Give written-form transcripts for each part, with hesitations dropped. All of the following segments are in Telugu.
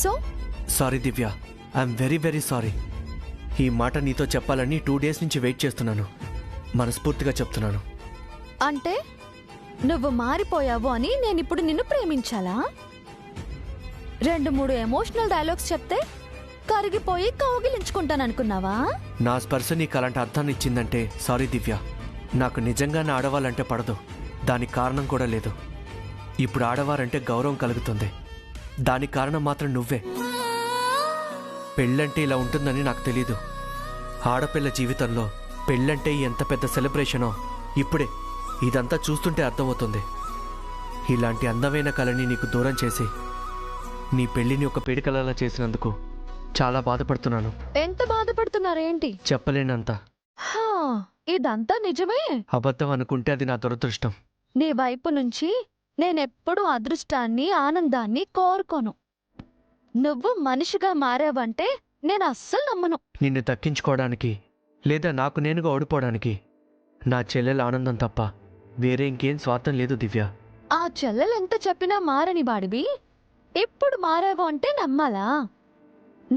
So sorry Divya, I'm very very sorry. ఈ మాట నీతో చెప్పాలని 2 days నుంచి వెయిట్ చేస్తున్నాను. మనస్ఫూర్తిగా చెప్తున్నాను. అంటే నువ్వు మారిపోయావు అని నేనిప్పుడు నిన్ను ప్రేమించాలా? 2-3 ఎమోషనల్ డైలాగ్స్ చెప్తే కరిగిపోయి కౌగిలించుకుంటాననుకున్నావా? నా స్పర్శ నీకు అలాంటి అర్థాన్ని ఇచ్చిందంటే సారీ దివ్య. నాకు నిజంగానే ఆడవాళ్ళంటే పడదు. దానికి కారణం కూడా లేదు. ఇప్పుడు ఆడవారంటే గౌరవం కలుగుతుంది. దానికి కారణం మాత్రం నువ్వే. పెళ్ళంటే ఇలా ఉంటుందని నాకు తెలీదు. ఆడపిల్ల జీవితంలో పెళ్ళంటే ఎంత పెద్ద సెలబ్రేషనో ఇప్పుడే ఇదంతా చూస్తుంటే అర్థమవుతుంది. ఇలాంటి అందమైన కళని నీకు దూరం చేసి నీ పెళ్లిని ఒక పీడికలలా చేసినందుకు చాలా బాధపడుతున్నాను. ఎంత బాధపడుతున్నారేంటి? చెప్పలేనంత. ఇదంతా నిజమే. అబద్ధం అనుకుంటే అది నా దురదృష్టం. నీ వైపు నుంచి నేనెప్పుడూ అదృష్టాన్ని, ఆనందాన్ని కోరుకోను. నువ్వు మనిషిగా మారావంటే నేను అస్సలు నమ్మను. నిన్ను దక్కించుకోవడానికి లేదా నాకు నేనుగా ఓడిపోవడానికి నా చెల్లెల ఆనందం తప్ప వేరే ఇంకేం స్వార్థం లేదు దివ్య. ఆ చెల్లెలెంత చెప్పినా మారని వాడివి ఇప్పుడు మారావు అంటే నమ్మాలా?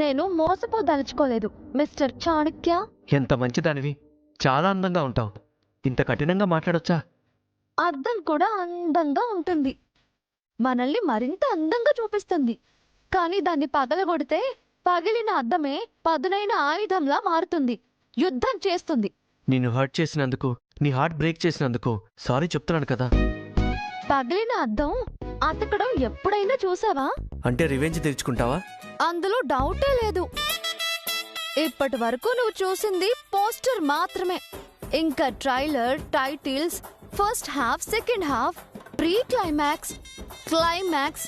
నేను మోసపోదలుచుకోలేదు మిస్టర్ చాణక్య. ఎంత మంచిదానివి, చాలా అందంగా ఉంటావు. ఇంత కఠినంగా మాట్లాడొచ్చా? అద్దం కూడా అందంగా ఉంటుంది. మనల్ని మరింత అందంగా చూపిస్తుంది. కానీ దాన్ని పగలగొడితే పగిలిన అద్దమే పదునైన ఆయుధంలా మారుతుంది, యుద్ధం చేస్తుంది. నిన్ను హర్ట్ చేసినందుకు, నీ హార్ట్ బ్రేక్ చేసినందుకు సారీ చెప్తున్నాను కదా. పగిలిన అద్దం అతకడం ఎప్పుడైనా చూసావా? అంటే రివెంజ్ తెచ్చుకుంటావా? అందులో డౌటే లేదు. ఇప్పటి వరకు నువ్వు చూసింది పోస్టర్ మాత్రమే. ఇంకా trailer, titles, first half, second half, pre climax, climax,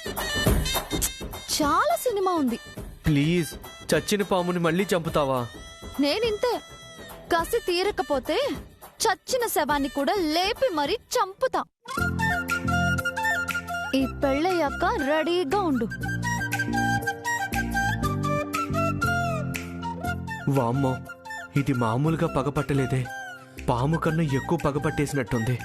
చాలా సినిమా ఉంది. ప్లీజ్, చచ్చిన పాముని మళ్ళీ చంపుతావా? నేనింతే. కసి తీరకపోతే చచ్చిన శవాన్ని కూడా లేపి మరీ చంపుతా. ఈ పెళ్ళయ్యాక రెడీగా ఉండు. వామ్మో, ఇది మామూలుగా పగపట్టలేదే. పాము కన్నా ఎక్కువ పగపట్టేసినట్టుంది.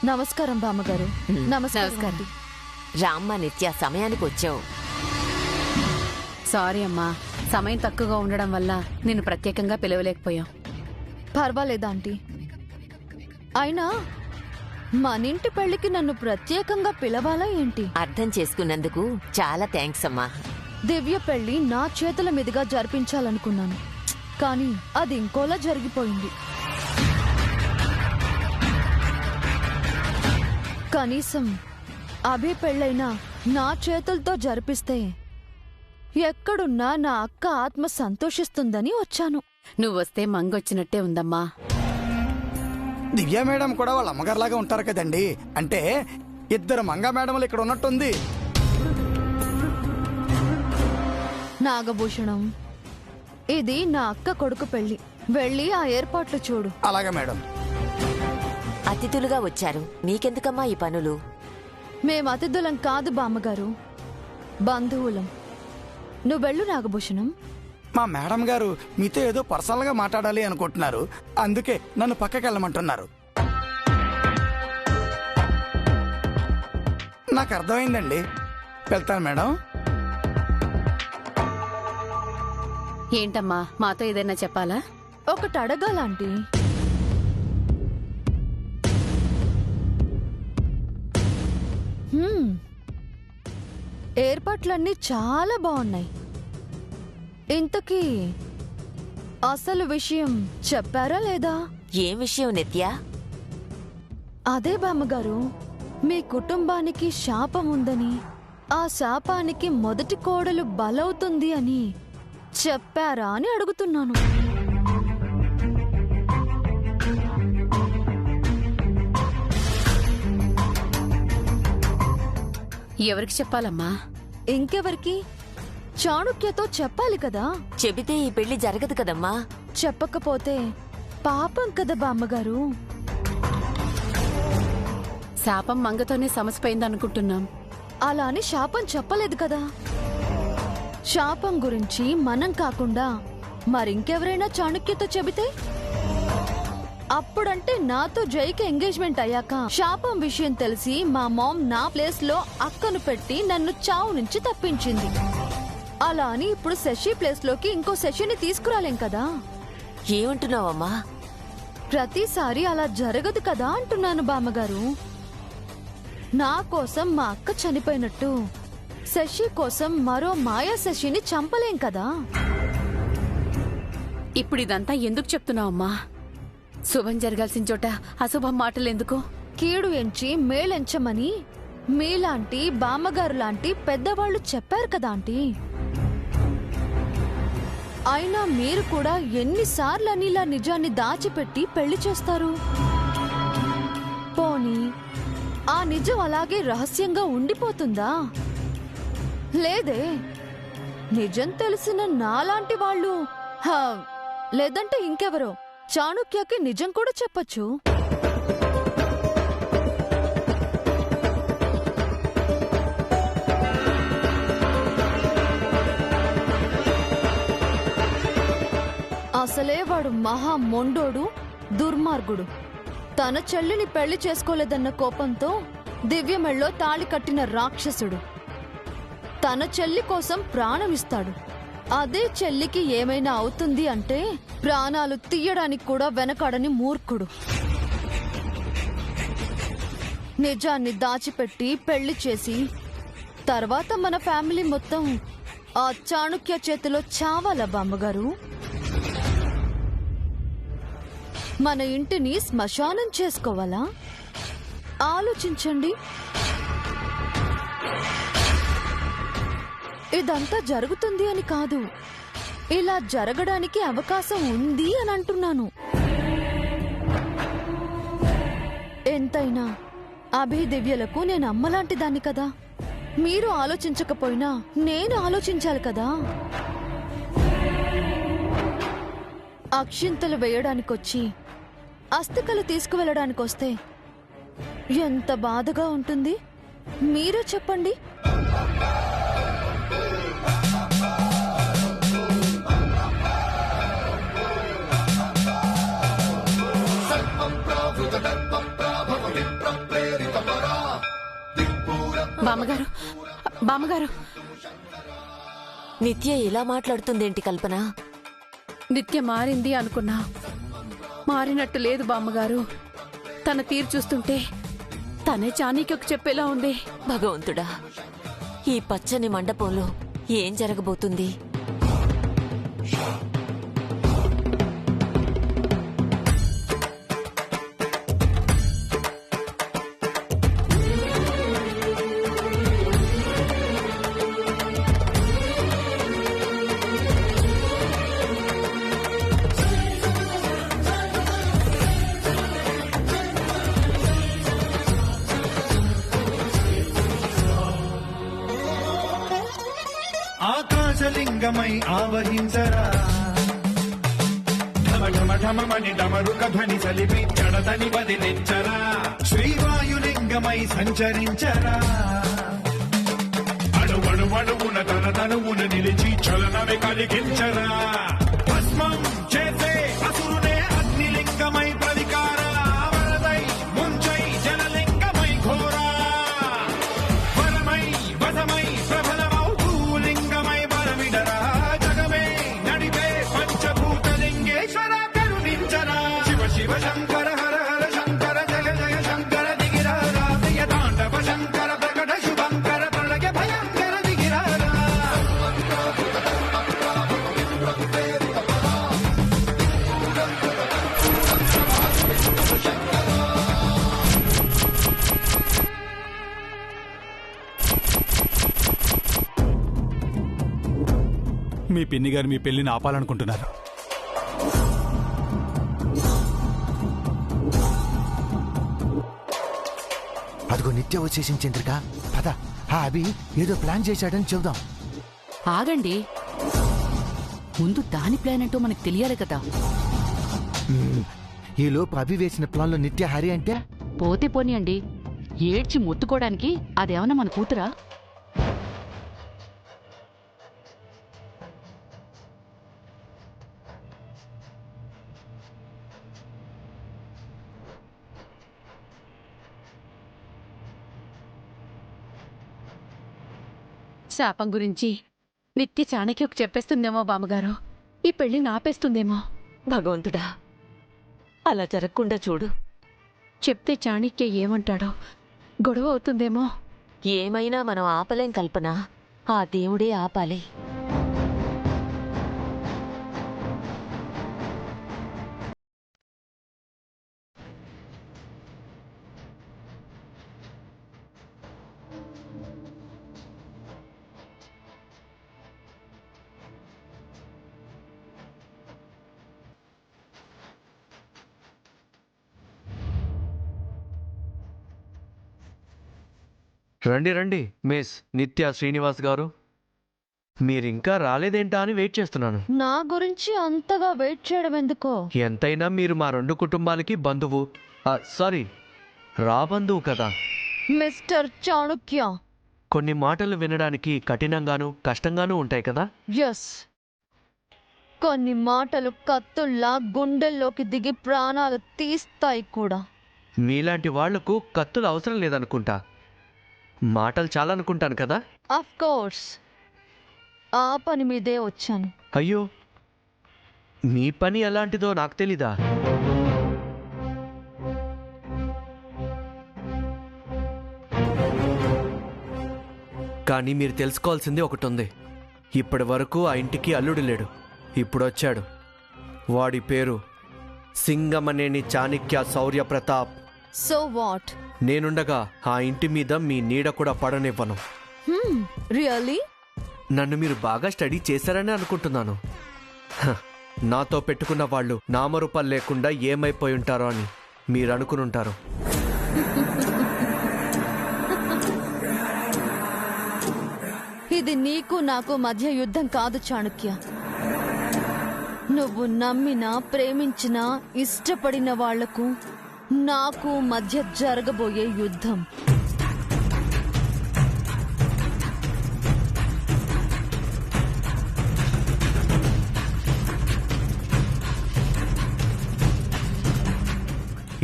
నమస్కారం బామ్మగారు. నమస్కారం. రామ్మ, నిత్య, సమయానికి వచ్చావు. సారీ అమ్మా, సమయం తక్కువగా ఉండడం వల్ల నేను ప్రత్యేకంగా పిలవలేకపోయాం. పర్వాలేదా ఆంటీ? అయినా మనింటి పెళ్లికి నన్ను ప్రత్యేకంగా పిలవాలా ఏంటి? అర్థం చేసుకున్నందుకు చాలా థ్యాంక్స్ అమ్మా. దివ్య పెళ్లి నా చేతుల మీదుగా జరిపించాలనుకున్నాను, కానీ అది ఇంకోలా జరిగిపోయింది. కనీసం అభి పెళ్ళైనా నా చేతులతో జరిపిస్తే ఎక్కడున్నా నా అక్క ఆత్మ సంతోషిస్తుందని వచ్చాను. నువ్వొస్తే మంగొచ్చినట్టే ఉందమ్మా. దివ్య మేడం కూడా వాళ్ళ అమ్మగారులాగా ఉంటారు కదండి. అంటే 2 మంగా మేడములు ఇక్కడ ఉన్నట్టుంది. నాగభూషణం, ఇది నా అక్క కొడుకు పెళ్లి. వెళ్ళి ఆ ఏర్పాట్లు చూడు. అలాగే మేడం. అతిథులుగా వచ్చారు, నీకెందుకమ్మా ఈ పనులు? మేం అతిథులం కాదు బామ్మగారు, బంధువులం. నువ్వెళ్ళు నాగభూషణం. మా మేడం గారు మీతో ఏదో పర్సనల్ గా మాట్లాడాలి అనుకుంటున్నారు, అందుకే నన్ను పక్కకి వెళ్ళమంటున్నారు. నాకు అర్థమైందండి, వెళ్తాను మేడం. ఏంటమ్మా, మాతో ఏదైనా చెప్పాలా? ఒకటి అడగాలంటీ. ఏర్పాట్లన్నీ చాలా బాగున్నాయి. ఇంతకీ అసలు విషయం చెప్పారా లేదా? ఏం విషయం నిత్య? అదే బామ్మగారు, మీ కుటుంబానికి శాపం ఉందని, ఆ శాపానికి మొదటి కోడలు బలవుతుంది అని చెప్పారా అని అడుగుతున్నాను. ఎవరికి చెప్పాలమ్మా? ఇంకెవరికి? చాణుక్యతో చెప్పాలి కదా. చెబితే ఈ పెళ్లి జరగదు కదమ్మా. చెప్పకపోతే పాపం కదా బామ్మగారు. శాపం మంగతోనే సమసిపోయిందనుకుంటున్నాం. అలా అని శాపం చెప్పలేదు కదా. శాపం గురించి మనం కాకుండా మరింకెవరైనా చాణక్యతో చెబితే, అప్పుడంటే నాతో జైకి ఎంగేజ్మెంట్ అయ్యాక శాపం విషయం తెలిసి మా మామ్ నా ప్లేస్ లో అక్కను పెట్టి నన్ను చావు నుంచి తప్పించింది. అలా అని ఇప్పుడు శశి ప్లేస్ లోకి ఇంకో శశిని తీసుకురాలేం కదా. ఏమంటున్నావమ్మా? ప్రతిసారి అలా జరగదు కదా అంటున్నాను బామ్మగారు. నా కోసం మా అక్క చనిపోయినట్టు శశి కోసం మరో మాయా శశిని చంపలేం కదా. ఇప్పుడు ఇదంతా ఎందుకు చెప్తున్నావమ్మా? శుభం జరగాల్సిన చోట అశుభం మాటలెందుకు? కీడు ఎంచి మేలెంచమని మీలాంటి బామ్మగారు లాంటి పెద్దవాళ్లు చెప్పారు కదా ఆంటీ. అయినా మీరు కూడా ఎన్నిసార్లు అని ఇలా నిజాన్ని దాచిపెట్టి పెళ్లి చేస్తారు? పోనీ ఆ నిజం అలాగే రహస్యంగా ఉండిపోతుందా? లేదే, నిజం తెలిసిన నాలాంటి వాళ్ళు, లేదంటే ఇంకెవరో చాణుక్యకి నిజం కూడా చెప్పొచ్చు. అసలే వాడు మహా మొండోడు, దుర్మార్గుడు. తన చెల్లిని పెళ్లి చేసుకోలేదన్న కోపంతో దివ్యమెళ్ళో తాళి కట్టిన రాక్షసుడు. తన చెల్లి కోసం ప్రాణమిస్తాడు. అదే చెల్లికి ఏమైనా అవుతుంది అంటే ప్రాణాలు తీయడానికి కూడా వెనకాడని మూర్ఖుడు. నిజాన్ని దాచిపెట్టి పెళ్లి చేసి తర్వాత మన ఫ్యామిలీ మొత్తం ఆ చాణుక్య చేతిలో చావాలా బామ్మగారు? మన ఇంటిని శ్మశానం చేసుకోవాలా? ఆలోచించండి. ఇదంతా జరుగుతుంది అని కాదు, ఇలా జరగడానికి అవకాశం ఉంది అని అంటున్నాను. ఎంతైనా అభిదివ్యలకు నేను అమ్మలాంటి దాన్ని కదా. మీరు ఆలోచించకపోయినా నేను ఆలోచించాలి కదా. అక్షింతలు వేయడానికొచ్చి అస్థికలు తీసుకువెళ్ళడానికొస్తే ఎంత బాధగా ఉంటుంది మీరే చెప్పండి. బామ్మగారు, బామ్మగారు, నిత్య ఇలా మాట్లాడుతుందేంటి కల్పన? నిత్య మారింది అనుకున్నా, మారినట్టు లేదు బామ్మగారు. తన తీరు చూస్తుంటే తనే చాణక్యకు చెప్పేలా ఉంది. భగవంతుడా, ఈ పచ్చని మండపంలో ఏం జరగబోతుంది? ఆకాశలింగమై ఆవహించరా, ఢమఢమఢమని డమరుక ధ్వని సలిపి జడదని వదిలించరా, శ్రీవాయులింగమై సంచరించరా, అణువణువున తన తనువున నిలిచి చలనమే కలిగించరా, భస్మం చేసే అసురునే అగ్నిలింగమై ప్రవికార, వరదై ముంచై జలలింగమై ఘోరా, వరమై వధమై ప్రబలమౌ భూలింగమై బలమిడరా, జగమే నడిపే పంచభూతలింగేశ్వర కరుణించరా, శివ శివ శంకర హర హర శంకర జయ జయ శంకర దిగిరారా, ప్రియ తాండవ శంకర ప్రకట శుభంకర ప్రళయ భయంకర దిగిరారా. మీ పిన్ని గారు మీ పెళ్లిని ఆపాలనుకుంటున్నారు. అదిగో నిత్య వచ్చేసింది చంద్రిక. పద, ఆ అభి ఏదో ప్లాన్ చేశాడని చెబుదాం. ఆగండి, ముందు దాని ప్లాన్ ఏంటో మనకు తెలియాలి కదా. ఈ లోపు అభి వేసిన ప్లాన్లో నిత్య హరి అంటే పోతే పోనీయండి, ఏడ్చి మొత్తుకోవడానికి అదేమన్నా మన కూతురా? శాపం గురించి నిత్య చాణక్యకు చెప్పేస్తుందేమో బామ్మగారు. ఈ పెళ్లి నాపేస్తుందేమో. భగవంతుడా, అలా జరగకుండా చూడు. చెప్తే చాణక్య ఏమంటాడో, గొడవ అవుతుందేమో. ఏమైనా మనం ఆపలేం కల్పన, ఆ దేవుడే ఆపాలి. రండి రండి మిస్ నిత్య శ్రీనివాస్ గారు, మీరింకా రాలేదేంటా అని వెయిట్ చేస్తున్నాను. నా గురించి అంతగా వెయిట్ చేయడం ఎందుకో? ఎంతైనా మీరు మా రెండు కుటుంబాలకి బంధువు. సారీ, రాబంధువు కదా. మిస్టర్ చాణుక్య. కొన్ని మాటలు వినడానికి కఠినంగాను కష్టంగానూ ఉంటాయి కదా. ఎస్, కొన్ని మాటలు కత్తుల్లా గుండెల్లోకి దిగి ప్రాణాలు తీస్తాయి కూడా. మీలాంటి వాళ్లకు కత్తులు అవసరం లేదనుకుంటా, మాటలు చాలా అనుకుంటాను కదా. ఆఫ్ కోర్స్, ఆ పని మీదే వచ్చాను. అయ్యో, మీ పని ఎలాంటిదో నాకు తెలీదా? కానీ మీరు తెలుసుకోవాల్సింది ఒకటి ఉంది. ఇప్పటి వరకు ఆ ఇంటికి అల్లుడు లేడు, ఇప్పుడు వచ్చాడు. వాడి పేరు సింగమనేని చాణక్య శౌర్య ప్రతాప్. So what? నేనుండగా ఆ ఇంటి మీద మీ నీడ కూడా పడనివ్వను. రియల్లీ? నన్ను మీరు బాగా స్టడీ చేశారని అనుకుంటున్నాను. నాతో పెట్టుకున్న వాళ్ళు నామరూపాలు లేకుండా ఏమైపోయి ఉంటారో అని మీరు అనుకునుంటారు. ఇది నీకు నాకు మధ్య యుద్ధం కాదు చాణుక్య. నువ్వు నమ్మినా ప్రేమించినా ఇష్టపడిన వాళ్లకు నాకు మధ్య జరగబోయే యుద్ధం.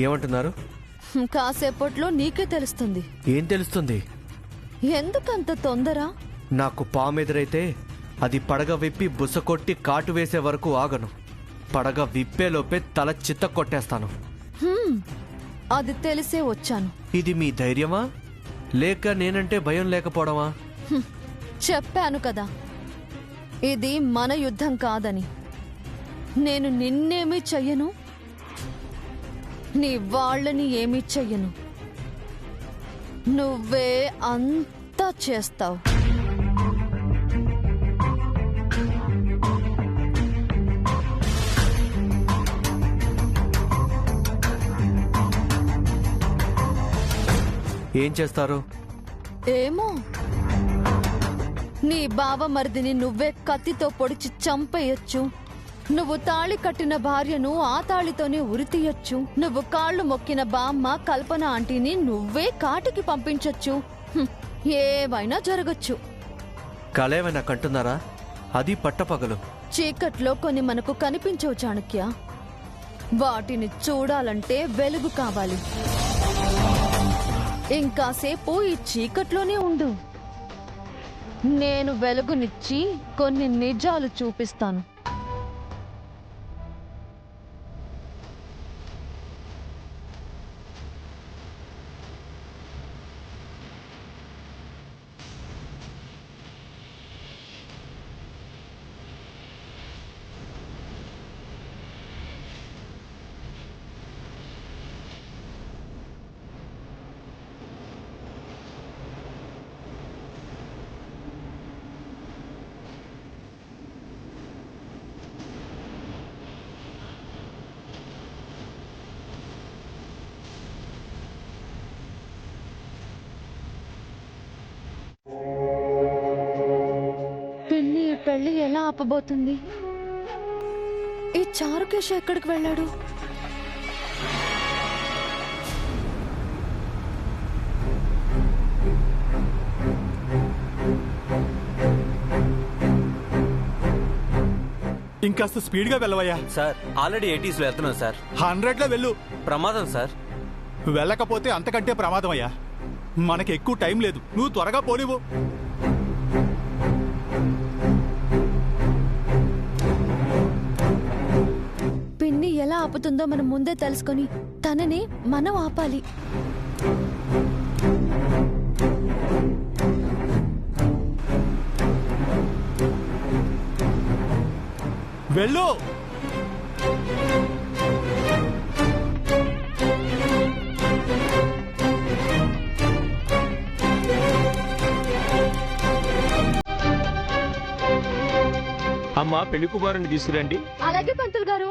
ఏమంటున్నారు? కాసేపట్లో నీకే తెలుస్తుంది. ఏం తెలుస్తుంది? ఎందుకంత తొందర? నాకు పామెదురైతే అది పడగ విప్పి బుస కొట్టి కాటు వేసే వరకు ఆగను. పడగ విప్పేలోపే తల చిత్త కొట్టేస్తాను. అది తెలిసే వచ్చాను. ఇది మీ ధైర్యమా లేక నేనంటే భయం లేకపోవడమా? చెప్పాను కదా, ఇది మన యుద్ధం కాదని. నేను నిన్నేమీ చెయ్యను, నీ వాళ్ళని ఏమీ చెయ్యను. నువ్వే అంతా చేస్తావు. ఏం చేస్తారు? ఏమో, నీ బావమరిదిని నువ్వే కత్తితో పొడిచి చంపేయచ్చు. నువ్వు తాళి కట్టిన భార్యను ఆ తాళితోనే ఉరితీయచ్చు. నువ్వు కాళ్ళు మొక్కిన బామ్మ కల్పన ఆంటీని నువ్వే కాటికి పంపించొచ్చు. ఏవైనా జరగచ్చు. కలేమైనా కంటున్నారా? అది పట్టపగలు. చీకట్లో కొన్ని మనకు కనిపించవు చాణక్య. వాటిని చూడాలంటే వెలుగు కావాలి. ఇంకాసేపు ఈ చీకట్లోనే ఉండు. నేను వెలుగునిచ్చి కొన్ని నిజాలు చూపిస్తాను. పిన్ని ఈ పెళ్లి ఎలా ఆపబోతుంది? ఈ చారుకేశ ఎక్కడికి వెళ్ళాడు? ఇంకాస్త స్పీడ్గా వెళ్ళవయ్యా. సార్ ఆల్రెడీ 80s లో వెళ్తున్నాం సార్. 100లో వెళ్ళు. ప్రమాదం సార్. వెళ్ళకపోతే అంతకంటే ప్రమాదం అయ్యా. మనకి ఎక్కువ టైం లేదు, నువ్వు త్వరగా పోనివ్వు. పిన్ని ఎలా ఆపుతుందో మనం ముందే తెలుసుకొని తనని మనం ఆపాలి. వెళ్ళు. అమ్మా, పెళ్లి కుమారుని తీసుకురండి. అలాగే పంతులు గారు.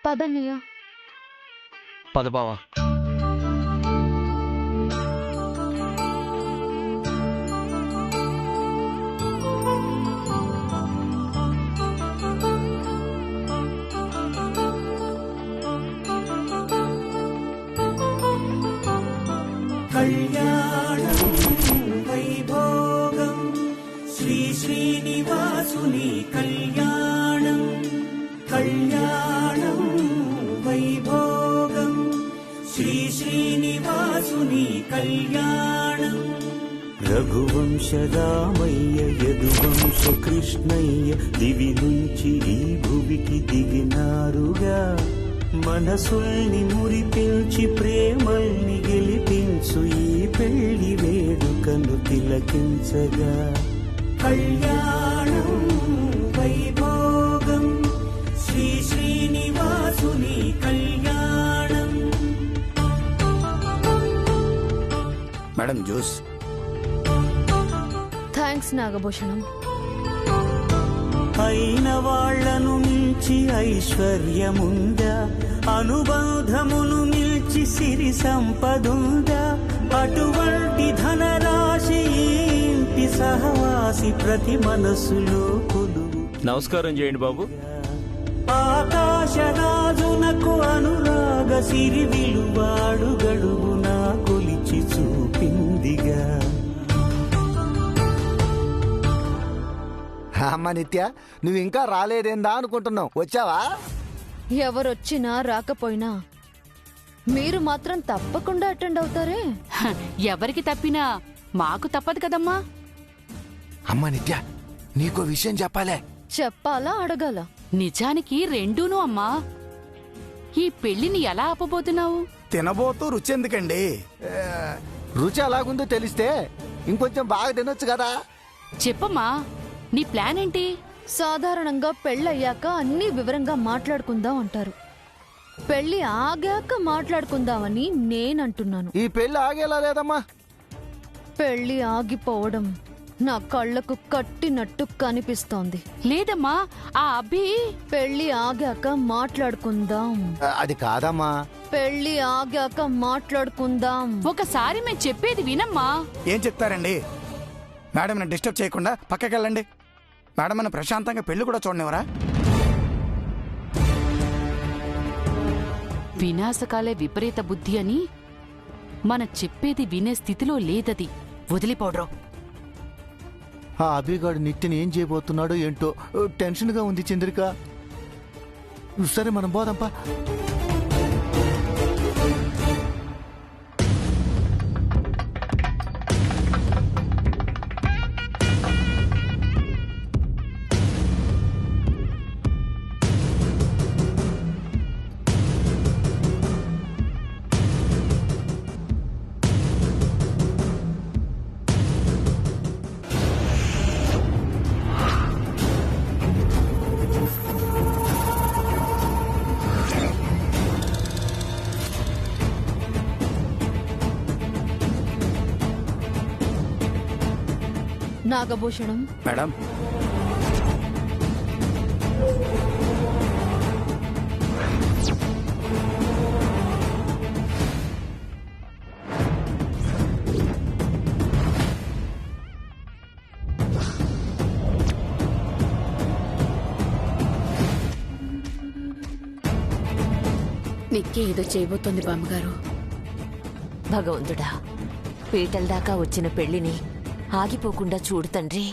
పదన్నయ్య. పద బావా. కళ్యాణం వైభోగం శ్రీ శ్రీనివాసుని కళ్యాణం. కళ్యాణం వైభోగం శ్రీ శ్రీనివాసుని కళ్యాణం. రఘువంశరామయ్య యదువంశ కృష్ణయ్య దివి నుంచి ఈ భువికి దిగినారుగా. మనసుల్ని మురిపించి ప్రేమల్ని గెలిపించు ఈ పెళ్లి వేడుకను తిలకించగా. కళ్యాణం వైభోగం శ్రీ శ్రీనివాసుని కళ్యాణం. Madam juice. థ్యాంక్స్ నాగభూషణం. అయిన వాళ్లను మించి ఐశ్వర్యముందా, అనుబంధమును మించి సిరి సంపదుందా. అటువంటి ధనరాశి ఇంటి సహవాసి ప్రతి మనసులో కొలువు. నమస్కారం చేయండి బాబు. ఆకాశరాజునకు అనురాగ సిరి విలువాడు గడువునా కొలిచి చూపిందిగా. అమ్మ నిత్య, నువ్వు ఇంకా రాలేదేందా అనుకుంటున్నావు, వచ్చావా? ఎవరొచ్చినా రాకపోయినా మీరు మాత్రం తప్పకుండా అటెండ్ అవుతారే. ఎవరికి తప్పినా మాకు తప్పదు కదమ్మా. అమ్మ నిత్య, నీకో విషయం చెప్పాలే. చెప్పాలా అడగాల? నిజానికి రెండూను అమ్మా. ఈ పెళ్లిని ఎలా ఆపబోతున్నావు? తినబోతూ రుచి ఎందుకండి? రుచి ఎలాగుందో తెలిస్తే ఇంకొంచెం బాగా తినొచ్చు కదా. చెప్పమ్మా, నీ ప్లాన్ ఏంటి? సాధారణంగా పెళ్ళయ్యాక అన్నీ వివరంగా మాట్లాడుకుందాం అంటారు. పెళ్లి ఆగాక మాట్లాడుకుందామని నేనంటున్నాను. ఈ పెళ్లి ఆగేలా లేదమ్మా. పెళ్లి ఆగిపోవడం నా కళ్ళకు కట్టినట్టు కనిపిస్తోంది. లేదమ్మా, ఆ అబ్బి పెళ్లి ఆగాక మాట్లాడుకుందాం. అది కాదమ్మా. పెళ్లి ఆగాక మాట్లాడుకుందాం. ఒకసారి మేము చెప్పేది వినమ్మా. ఏం చెప్తారండి? మేడం నన్ను డిస్టర్బ్ చేయకుండా పక్కకి వెళ్ళండి. మేడం మన ప్రశాంతంగా పెళ్లి కూడా చూడనివరా? వినాశకాలే విపరీత బుద్ధి అని మన చెప్పేది వినే స్థితిలో లేదది. వదిలిపోడ్రో. ఆ అభిగాడు నిత్యని ఏం చేయబోతున్నాడో ఏంటో టెన్షన్గా ఉంది చంద్రిక. సరే మనం పోదాంపా. నాగభూషణం, మేడం నిక్కే ఏదో చేయబోతోంది బామ్మగారు. భగవంతుడా, పీటల దాకా వచ్చిన పెళ్లిని ఆగిపోకుండా చూడు తండ్రి.